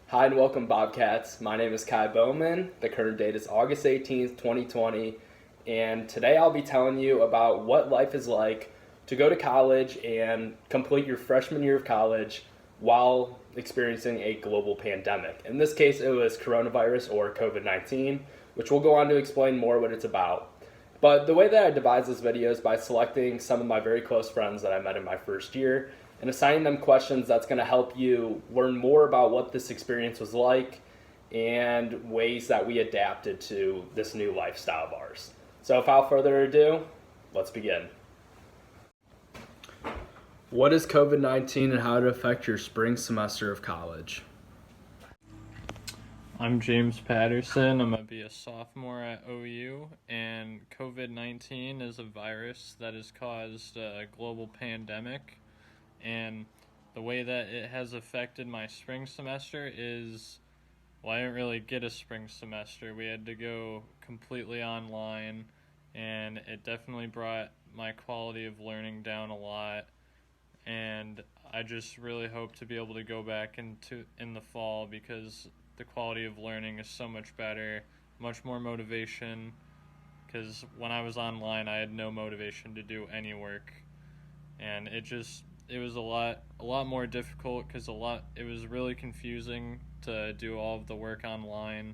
Hi and welcome, Bobcats. My name is Kai Bowman. The current date is August 18th, 2020, and today I'll be telling you about what life is like to go to college and complete your freshman year of college while experiencing a global pandemic. In this case, it was coronavirus or COVID 19, which we'll go on to explain more what it's about. But the way that I devise this video is by selecting some of my very close friends that I met in my first year and assigning them questions that's going to help you learn more about what this experience was like and ways that we adapted to this new lifestyle of ours. So without further ado, let's begin. What is COVID-19 and how it affect your spring semester of college? I'm James Patterson. I'm going to be a sophomore at OU, and COVID-19 is a virus that has caused a global pandemic, and the way that it has affected my spring semester is, well, I didn't really get a spring semester. We had to go completely online, and it definitely brought my quality of learning down a lot, and I just really hope to be able to go back in the fall because the quality of learning is so much better, much more motivation, because when I was online I had no motivation to do any work, and it was a lot more difficult because it was really confusing to do all of the work online.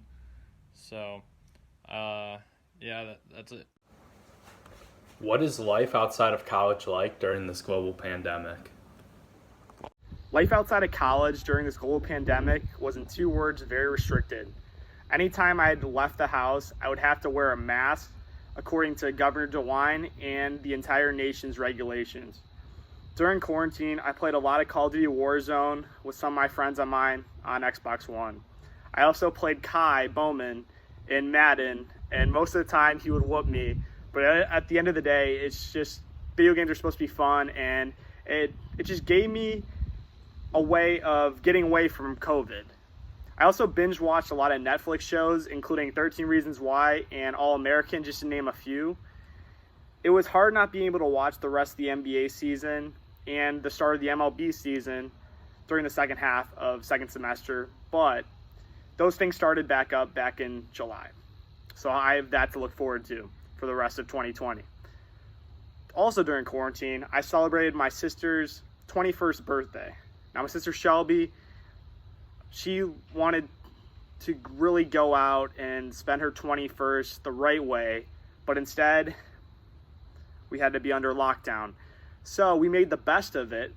So that's it. What is life outside of college like during this global pandemic? Life outside of college during this global pandemic was, in two words, very restricted. Anytime I had left the house, I would have to wear a mask according to Governor DeWine and the entire nation's regulations. During quarantine, I played a lot of Call of Duty Warzone with some of my friends of mine on Xbox One. I also played Kai Bowman in Madden, and most of the time he would whoop me. But at the end of the day, it's just video games are supposed to be fun, and it just gave me a way of getting away from COVID. I also binge watched a lot of Netflix shows, including 13 Reasons Why and All American, just to name a few. It was hard not being able to watch the rest of the NBA season and the start of the MLB season during the second half of second semester, but those things started back up back in July. So I have that to look forward to for the rest of 2020. Also during quarantine, I celebrated my sister's 21st birthday. Now, my sister Shelby, she wanted to really go out and spend her 21st the right way, but instead, we had to be under lockdown. So we made the best of it,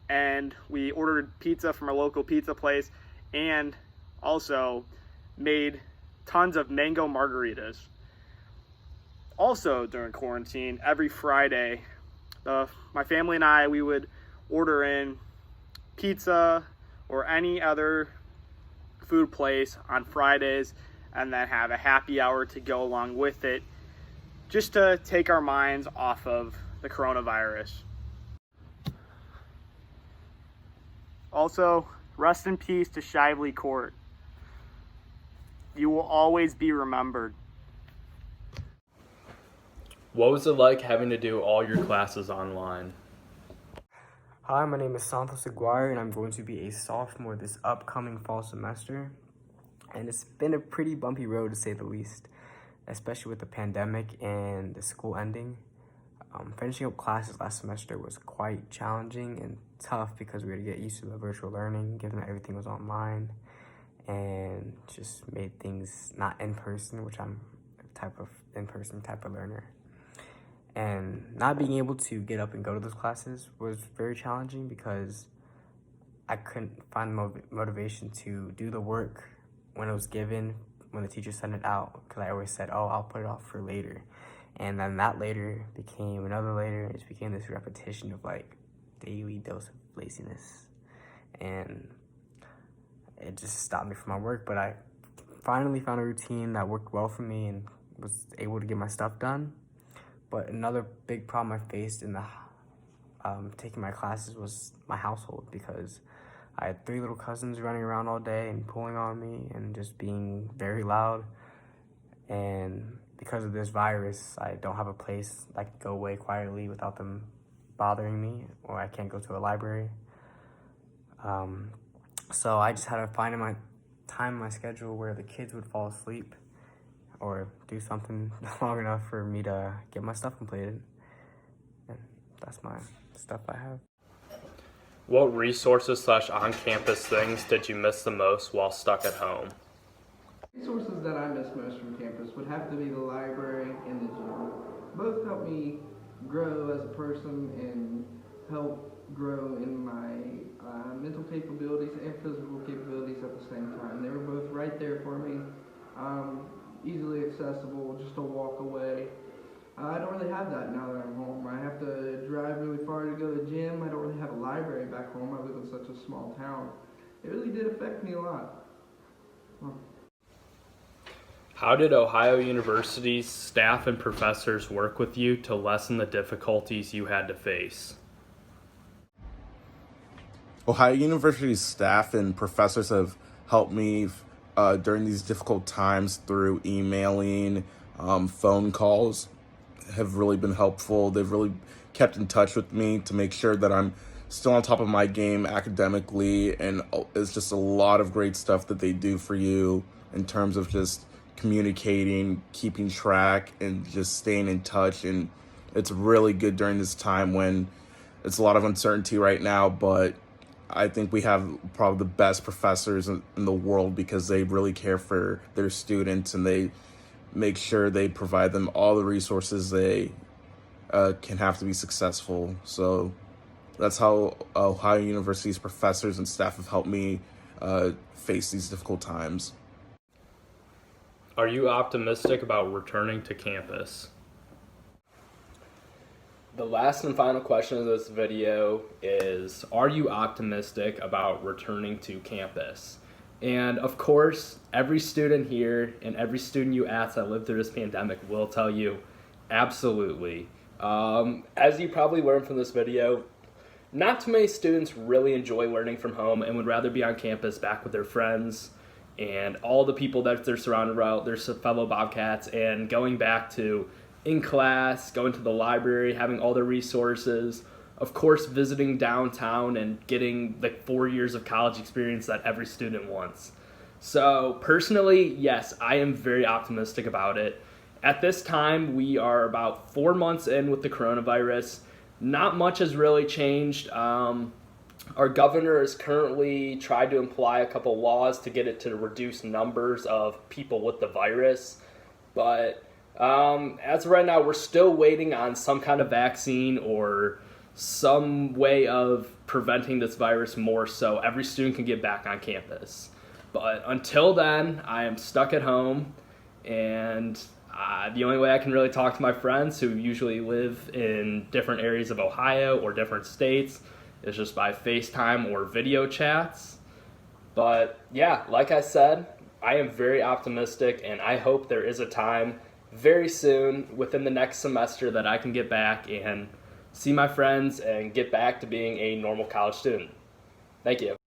and we ordered pizza from a local pizza place, and also made tons of mango margaritas. Also during quarantine, every Friday, my family and I, we would order in pizza or any other food place on Fridays and then have a happy hour to go along with it, just to take our minds off of the coronavirus. Also, rest in peace to Shively Court. You will always be remembered. What was it like having to do all your classes online? Hi, my name is Santos Aguirre, and I'm going to be a sophomore this upcoming fall semester. And it's been a pretty bumpy road, to say the least, especially with the pandemic and the school ending. Finishing up classes last semester was quite challenging and tough because we had to get used to the virtual learning, given that everything was online, and just made things not in person, which I'm a type of in-person type of learner. And not being able to get up and go to those classes was very challenging because I couldn't find motivation to do the work when it was given, when the teacher sent it out, because I always said, oh, I'll put it off for later. And then that later became another later. It just became this repetition of like daily dose of laziness. And it just stopped me from my work, but I finally found a routine that worked well for me and was able to get my stuff done. But another big problem I faced in the taking my classes was my household, because I had 3 little cousins running around all day and pulling on me and just being very loud. And because of this virus, I don't have a place I can go away quietly without them bothering me, or I can't go to a library. So I just had to find time my schedule where the kids would fall asleep or do something long enough for me to get my stuff completed. And that's my stuff I have. What resources / on-campus things did you miss the most while stuck at home? Resources that I miss most from campus would have to be the library and the gym. Both help me grow as a person and help grow in my mental capabilities and physical capabilities at the same time. They were both right there for me, easily accessible, just a walk away. I don't really have that now that I'm home. I have to drive really far to go to the gym. I don't really have a library back home. I live in such a small town. It really did affect me a lot. How did Ohio University's staff and professors work with you to lessen the difficulties you had to face? Ohio University's staff and professors have helped me during these difficult times through emailing, phone calls have really been helpful. They've really kept in touch with me to make sure that I'm still on top of my game academically, and it's just a lot of great stuff that they do for you in terms of just communicating, keeping track, and just staying in touch. And it's really good during this time when it's a lot of uncertainty right now, but I think we have probably the best professors in the world because they really care for their students and they make sure they provide them all the resources they can have to be successful. So that's how Ohio University's professors and staff have helped me face these difficult times. Are you optimistic about returning to campus? The last and final question of this video is, are you optimistic about returning to campus? And of course, every student here and every student you ask that lived through this pandemic will tell you, absolutely. As you probably learned from this video, not too many students really enjoy learning from home and would rather be on campus back with their friends and all the people that they're surrounded by, their fellow Bobcats, and going back to in class, going to the library, having all the resources, of course visiting downtown and getting the 4 years of college experience that every student wants. So personally, yes, I am very optimistic about it. At this time, we are about 4 months in with the coronavirus. Not much has really changed. Our governor has currently tried to imply a couple laws to get it to reduce numbers of people with the virus. But as of right now, we're still waiting on some kind of vaccine or some way of preventing this virus more so every student can get back on campus. But until then, I am stuck at home, and the only way I can really talk to my friends who usually live in different areas of Ohio or different states is just by FaceTime or video chats. But yeah, like I said, I am very optimistic, and I hope there is a time very soon within the next semester that I can get back and see my friends and get back to being a normal college student. Thank you.